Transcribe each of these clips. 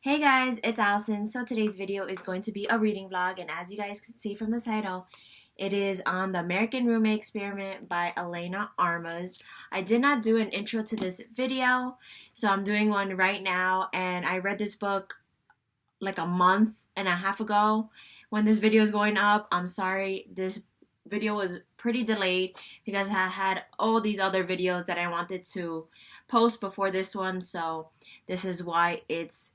Hey guys, it's Allison. So today's video is going to be a reading vlog, and as you guys can see from the title, it is on The American Roommate Experiment by Elena Armas. I did not do an intro to this video, so I'm doing one right now, and I read this book like a month and a half ago when this video is going up. I'm sorry, this video was pretty delayed because I had all these other videos that I wanted to post before this one, so this is why it's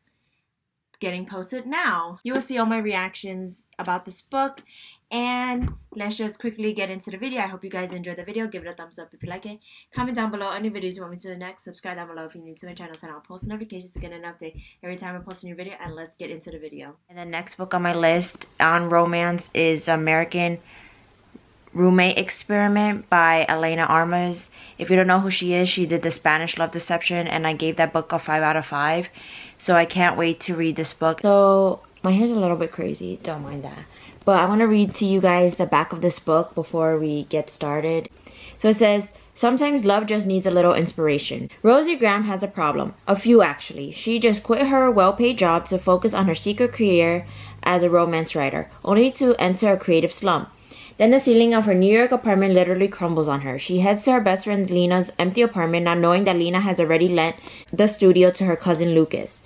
getting posted now. You will see all my reactions about this book, and let's just quickly get into the video. I hope you guys enjoyed the video. Give it a thumbs up if you like it. Comment down below any videos you want me to do next. Subscribe down below if you're new to my channel so I'll post notifications to get an update every time I post a new video. And let's get into the video. And the next book on my list on romance is American Roommate Experiment by Elena Armas. If you don't know who she is, she did the Spanish Love Deception, and I gave that book a 5 out of 5. So I can't wait to read this book. So my hair's a little bit crazy, don't mind that. But I want to read to you guys the back of this book before we get started. So it says, sometimes love just needs a little inspiration. Rosie Graham has a problem. A few actually. She just quit her well-paid job to focus on her secret career as a romance writer, only to enter a creative slump. Then the ceiling of her New York apartment literally crumbles on her. She heads to her best friend Lena's empty apartment, not knowing that Lena has already lent the studio to her cousin Lucas,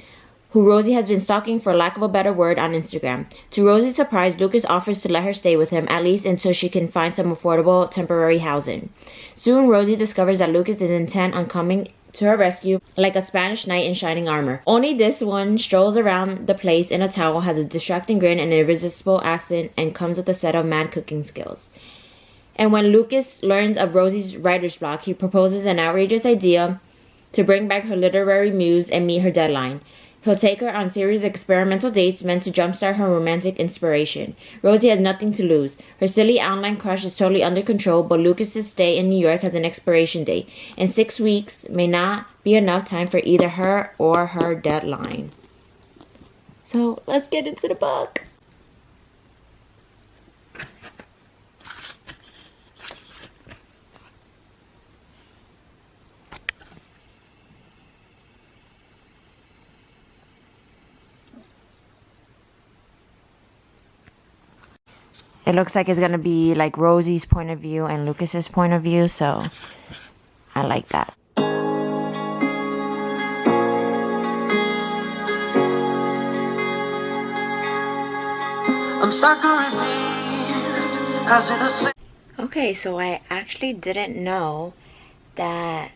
who Rosie has been stalking, for lack of a better word, on Instagram. To Rosie's surprise, Lucas offers to let her stay with him, at least until she can find some affordable temporary housing. Soon, Rosie discovers that Lucas is intent on coming to her rescue like a Spanish knight in shining armor. Only this one strolls around the place in a towel, has a distracting grin and an irresistible accent, and comes with a set of mad cooking skills. And when Lucas learns of Rosie's writer's block, he proposes an outrageous idea to bring back her literary muse and meet her deadline. He'll take her on series of experimental dates meant to jumpstart her romantic inspiration. Rosie has nothing to lose. Her silly online crush is totally under control, but Lucas's stay in New York has an expiration date, and 6 weeks may not be enough time for either her or her deadline. So let's get into the book. It looks like it's gonna be like Rosie's point of view and Lucas's point of view, so I like that. I'm stuck on repeat. Okay, so I actually didn't know that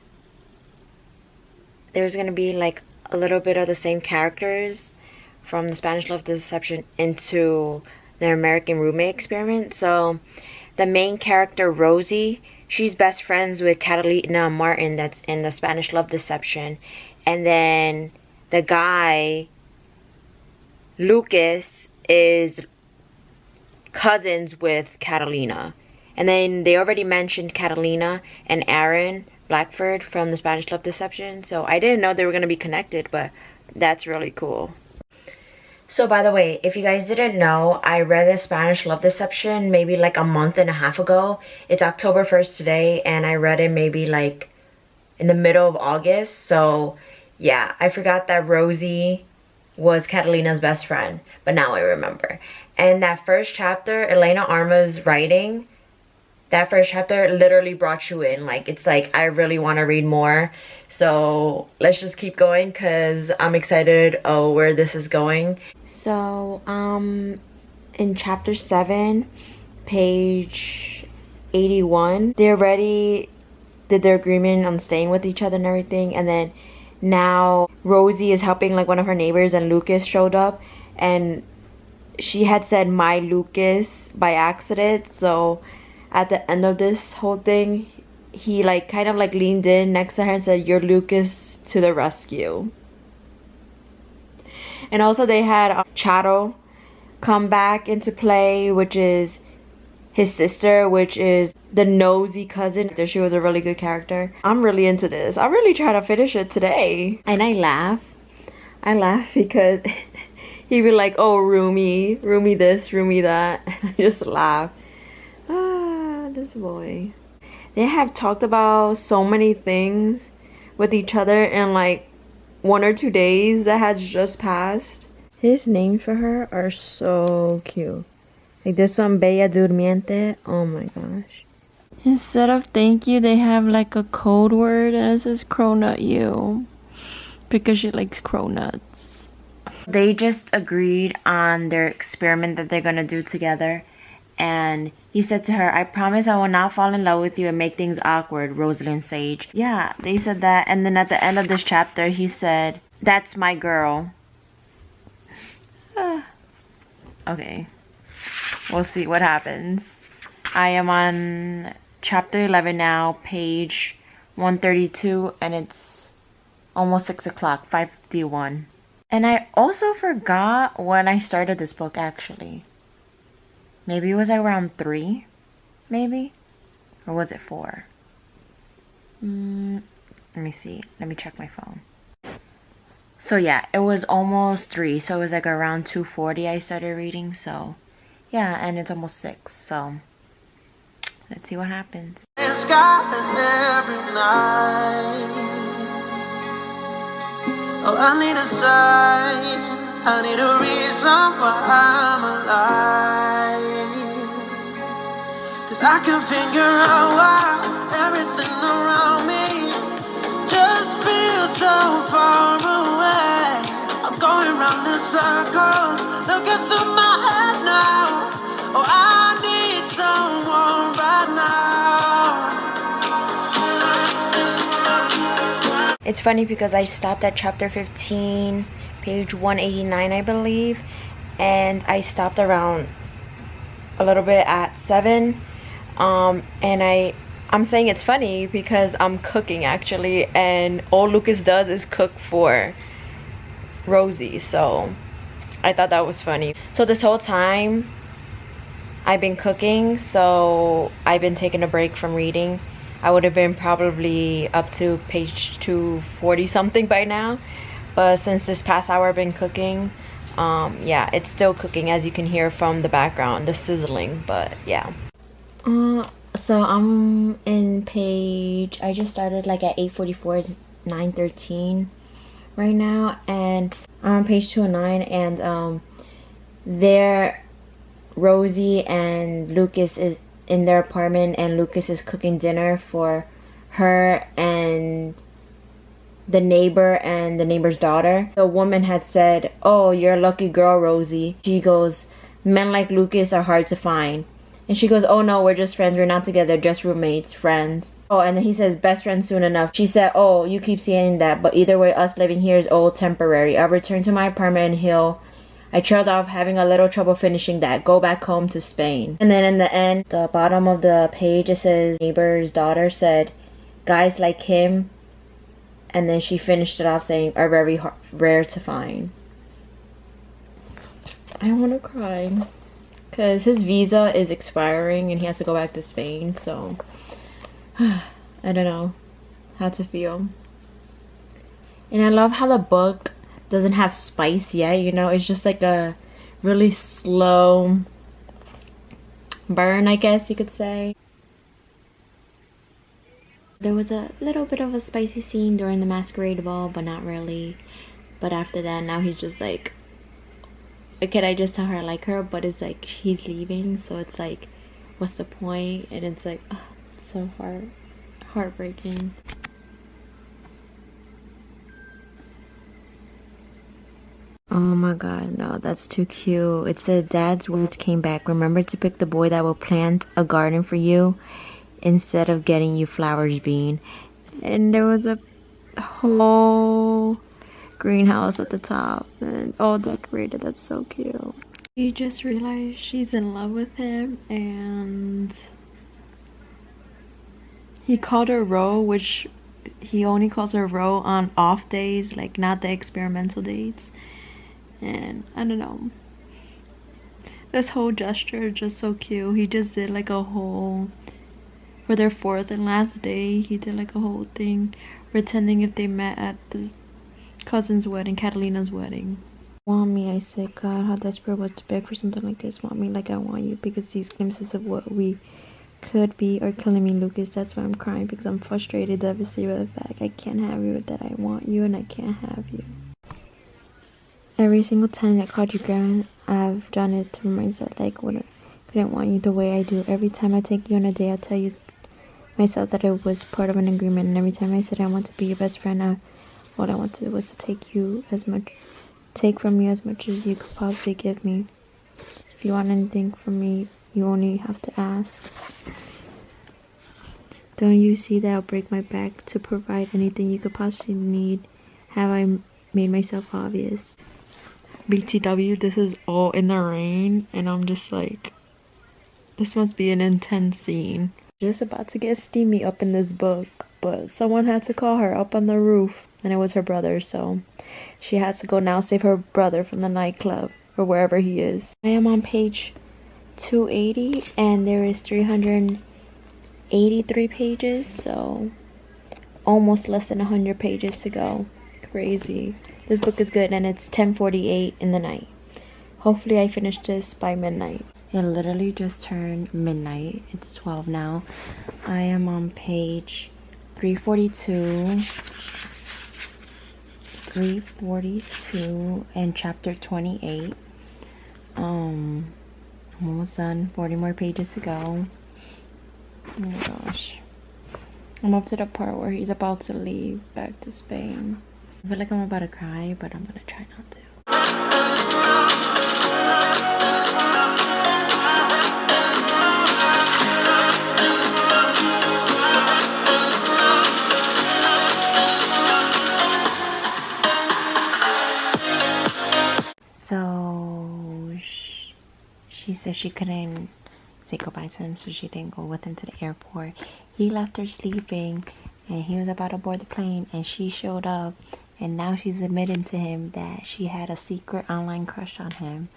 there's gonna be like a little bit of the same characters from the Spanish Love Deception into the American Roommate Experiment. So the main character, Rosie, she's best friends with Catalina Martin that's in the Spanish Love Deception. And then the guy, Lucas, is cousins with Catalina. And then they already mentioned Catalina and Aaron Blackford from the Spanish Love Deception. So I didn't know they were going to be connected, but that's really cool. So by the way, if you guys didn't know, I read the Spanish Love Deception maybe like a month and a half ago. It's October 1st today, and I read it maybe like in the middle of August. So yeah, I forgot that Rosie was Catalina's best friend, but now I remember. And that first chapter, Elena Armas writing, that first chapter literally brought you in. Like, it's like, I really want to read more. So let's just keep going because I'm excited where this is going. So in chapter 7, page 81, they already did their agreement on staying with each other and everything. And then now Rosie is helping like one of her neighbors, and Lucas showed up, and she had said my Lucas by accident. So at the end of this whole thing, he like kind of like leaned in next to her and said, "You're Lucas to the rescue." And also they had Chato come back into play, which is his sister, which is the nosy cousin. She was a really good character. I'm really into this. I'm really trying to finish it today. And I laugh because he'd be like, "Oh, roomie this, roomie that." And I just laugh. This boy. They have talked about so many things with each other, and like 1 or 2 days that has just passed. His names for her are so cute. Like this one, Bella Durmiente. Oh my gosh. Instead of thank you, they have like a code word and it says cronut you. Because she likes cronuts. They just agreed on their experiment that they're gonna do together. And he said to her, I promise I will not fall in love with you and make things awkward, Rosalind Sage. Yeah, they said that. And then at the end of this chapter, he said, that's my girl. Okay. We'll see what happens. I am on chapter 11 now, page 132, and it's almost 6 o'clock, 5:51. And I also forgot when I started this book, actually. Maybe it was around 3, maybe? Or was it 4? Let me see. Let me check my phone. So yeah, it was almost 3. So it was like around 2:40 I started reading. So yeah, and it's almost 6. So let's see what happens. It's skies every night. Oh, I need a sign. I need a reason why I'm alive. 'Cause I can figure out why everything around me just feels so far away. I'm going round in circles, looking through my head now. Oh, I need someone right now. It's funny because I stopped at chapter 15, page 189, I believe, and I stopped around a little bit at 7. And I'm saying it's funny because I'm cooking actually, and all Lucas does is cook for Rosie, so I thought that was funny. So this whole time I've been cooking, so I've been taking a break from reading. I would have been probably up to page 240 something by now, but since this past hour I've been cooking, yeah, it's still cooking, as you can hear from the background, the sizzling. But yeah, so I'm in page, I just started like at 8:44, it's 9:13 right now, and I'm on page 209, and there Rosie and Lucas is in their apartment, and Lucas is cooking dinner for her and the neighbor and the neighbor's daughter. The woman had said, oh, you're a lucky girl, Rosie. She goes, men like Lucas are hard to find. And she goes, oh no, we're just friends, we're not together, just roommates, friends. Oh, and then he says, best friends soon enough. She said, oh, you keep saying that, but either way, us living here is all temporary. I'll return to my apartment and I trailed off, having a little trouble finishing that. Go back home to Spain. And then in the end, the bottom of the page, it says, neighbor's daughter said, guys like him. And then she finished it off saying, are very rare to find. I want to cry. Because his visa is expiring and he has to go back to Spain. So, I don't know how to feel. And I love how the book doesn't have spice yet, you know, it's just like a really slow burn, I guess you could say. There was a little bit of a spicy scene during the masquerade ball, but not really. But after that, now he's just like, okay, I just tell her I like her, but it's like he's leaving, so it's like, what's the point? And it's like, oh, it's so heartbreaking. Oh my god, no, that's too cute. It said, Dad's words came back. Remember to pick the boy that will plant a garden for you instead of getting you flowers, Bean. And there was a whole greenhouse at the top and all decorated. That's so cute. She just realized she's in love with him, and he called her Ro, which he only calls her Ro on off days, like not the experimental dates. And I don't know, this whole gesture is just so cute. He just did like a whole, for their 4th and last day, he did like a whole thing pretending if they met at the cousin's wedding, Catalina's wedding. Mommy, I said, God, how desperate was to beg for something like this. Mommy, like I want you, because these glimpses of what we could be or killing me, Lucas. That's why I'm crying, because I'm frustrated, devastated by the fact I can't have you, that I want you and I can't have you. Every single time I called you grandma, I've done it to myself, like, what I couldn't want you the way I do. Every time I take you on a date, I tell you myself that it was part of an agreement, and every time I said I want to be your best friend, what I wanted was to take from you as much as you could possibly give me. If you want anything from me, you only have to ask. Don't you see that I'll break my back to provide anything you could possibly need? Have I made myself obvious? BTW, this is all in the rain, and I'm just like, this must be an intense scene. Just about to get steamy up in this book, but someone had to call her up on the roof, and it was her brother, so she has to go now save her brother from the nightclub, or wherever he is. I am on page 280, and there is 383 pages, so almost less than 100 pages to go. Crazy. This book is good, and it's 10:48 in the night. Hopefully I finish this by midnight. It literally just turned midnight. It's 12 now. I am on page 342 and chapter 28. I'm almost done. 40 more pages to go. Oh my gosh. I'm up to the part where he's about to leave back to Spain. I feel like I'm about to cry, but I'm gonna try not to. So she said she couldn't say goodbye to him, so she didn't go with him to the airport. He left her sleeping, and he was about to board the plane, and she showed up, and now she's admitting to him that she had a secret online crush on him,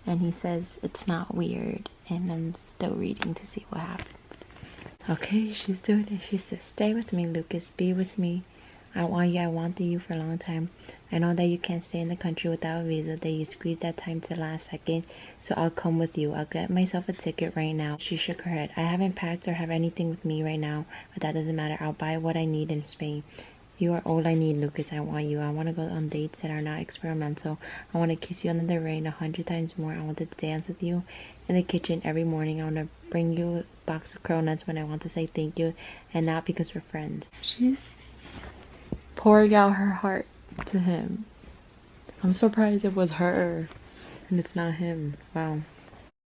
and he says it's not weird, and I'm still reading to see what happens. Okay, she's doing it. She says, stay with me, Lucas, be with me. I want you. I wanted you for a long time. I know that you can't stay in the country without a visa, that you squeeze that time to the last second, so I'll come with you. I'll get myself a ticket right now. She shook her head. I haven't packed or have anything with me right now, but that doesn't matter. I'll buy what I need in Spain. You are all I need, Lucas. I want you. I want to go on dates that are not experimental. I want to kiss you under the rain 100 times more. I want to dance with you in the kitchen every morning. I want to bring you a box of curl nuts when I want to say thank you, and not because we're friends. She's pouring out her heart to him. I'm surprised it was her and it's not him. Wow.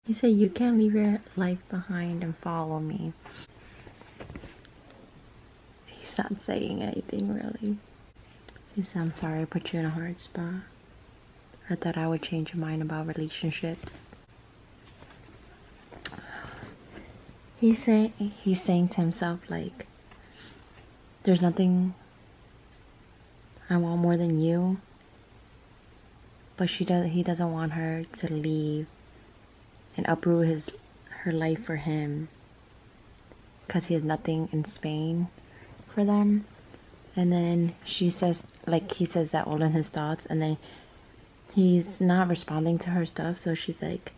He said, you can't leave your life behind and follow me. He's not saying anything really. He said, I'm sorry I put you in a hard spot. I thought I would change your mind about relationships. He's saying to himself, like, there's nothing I want more than you. But he doesn't want her to leave and uproot her life for him, because he has nothing in Spain for them. And then she says, like, he says that all in his thoughts, and then he's not responding to her stuff. So she's like,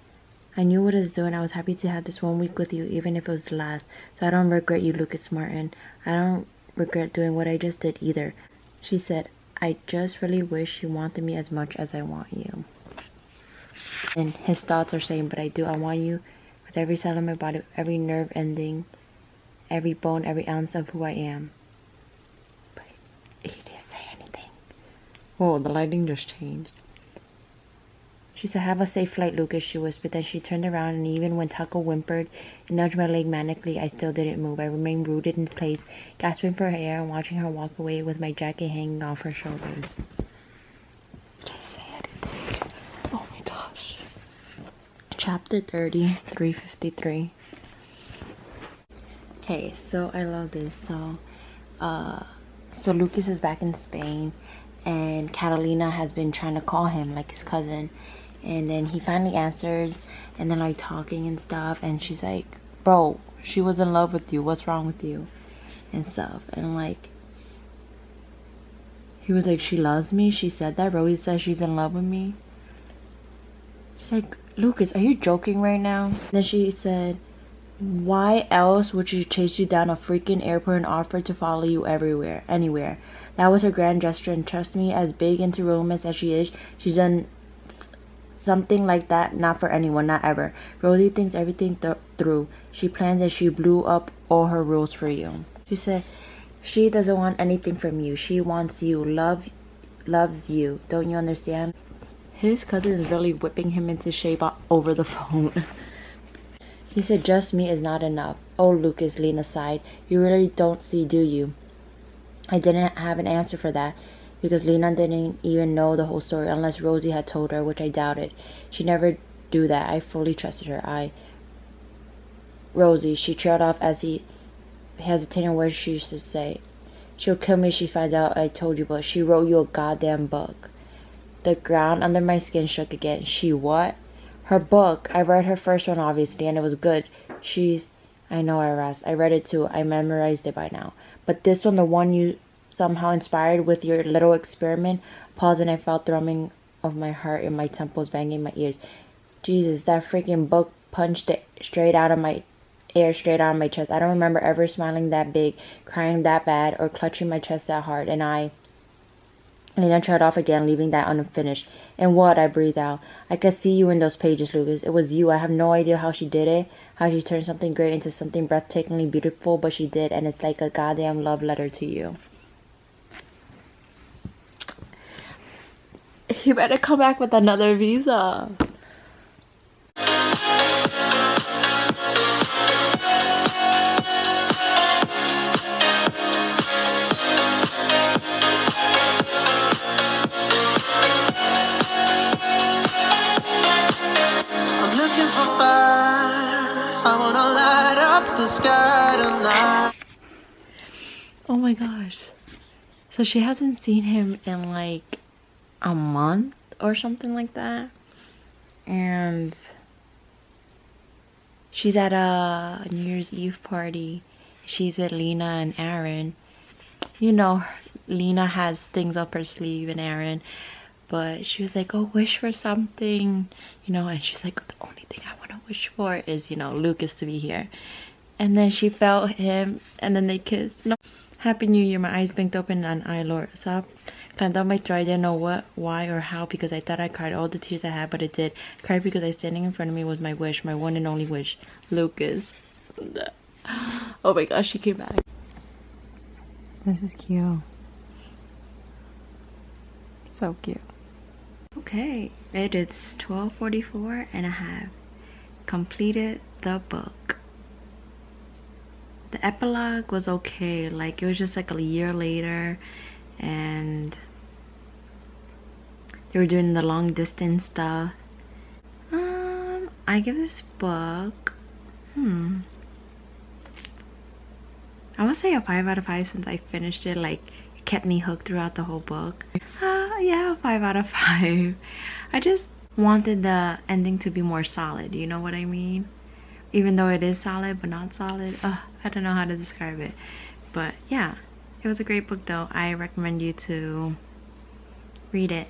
I knew what I was doing. I was happy to have this 1 week with you, even if it was the last. So I don't regret you, Lucas Martin. I don't regret doing what I just did either. She said, I just really wish you wanted me as much as I want you. And his thoughts are saying, but I do. I want you with every cell in my body, every nerve ending, every bone, every ounce of who I am. But he didn't say anything. Whoa, the lighting just changed. She said, have a safe flight, Lucas, she whispered. Then she turned around, and even when Taco whimpered and nudged my leg manically, I still didn't move. I remained rooted in place, gasping for air and watching her walk away with my jacket hanging off her shoulders. Didn't say anything. Oh my gosh. Chapter 30, 353. Okay, so I love this. So Lucas is back in Spain, and Catalina has been trying to call him, like his cousin. And then he finally answers, and then like talking and stuff, and she's like, bro, she was in love with you, what's wrong with you, and stuff. And like, he was like, she loves me, she said that. Rosie says she's in love with me. She's like, Lucas, are you joking right now? And then she said, Why else would she chase you down a freaking airport and offer to follow you everywhere, anywhere? That was her grand gesture, and trust me, as big into romance as she is, she's done something like that not for anyone, not ever. Rosie thinks everything through. She plans and she blew up all her rules for you. She said she doesn't want anything from you. She wants you, loves you. Don't you understand? His cousin is really whipping him into shape over the phone. He said just me is not enough. Oh, Lucas, Lena sighed. You really don't see, do you? I didn't have an answer for that, because Lena didn't even know the whole story unless Rosie had told her, which I doubted. She'd never do that. I fully trusted her. Rosie, she trailed off as he hesitated what she should say. She'll kill me if she finds out I told you, but she wrote you a goddamn book. The ground under my skin shook again. She what? Her book. I read her first one, obviously, and it was good. I know, Iris. I read it too. I memorized it by now. But this one, the one you somehow inspired with your little experiment, paused and I felt thrumming of my heart in my temples, banging in my ears. Jesus, that freaking book punched it straight out of my chest. I don't remember ever smiling that big, crying that bad, or clutching my chest that hard. And I tried off again, leaving that unfinished. And what? I breathed out. I could see you in those pages, Lucas. It was you. I have no idea how she did it, how she turned something great into something breathtakingly beautiful, but she did, and it's like a goddamn love letter to you. You better come back with another visa. Oh my gosh. So she hasn't seen him in like a month or something like that. And she's at a New Year's Eve party. She's with Lena and Aaron. You know, Lena has things up her sleeve and Aaron. But she was like, oh, wish for something. You know, and she's like, the only thing I want to wish for is, you know, Lucas to be here. And then she felt him, and then they kissed. No. Happy New Year. My eyes blinked open and I looked up. Climbed up my throat. I didn't know what, why, or how, because I thought I cried all the tears I had, but it did. Cried because I standing in front of me was my wish, my one and only wish. Lucas. Oh my gosh, she came back. This is cute. So cute. Okay, it is 12:44 and I have completed the book. The epilogue was okay, like it was just like a year later and they were doing the long distance stuff. I give this book I would say a 5 out of 5 since I finished it. Like it kept me hooked throughout the whole book. Yeah, 5 out of 5. I just wanted the ending to be more solid, you know what I mean? Even though it is solid but not solid. I don't know how to describe it, but yeah, it was a great book though. I recommend you to read it.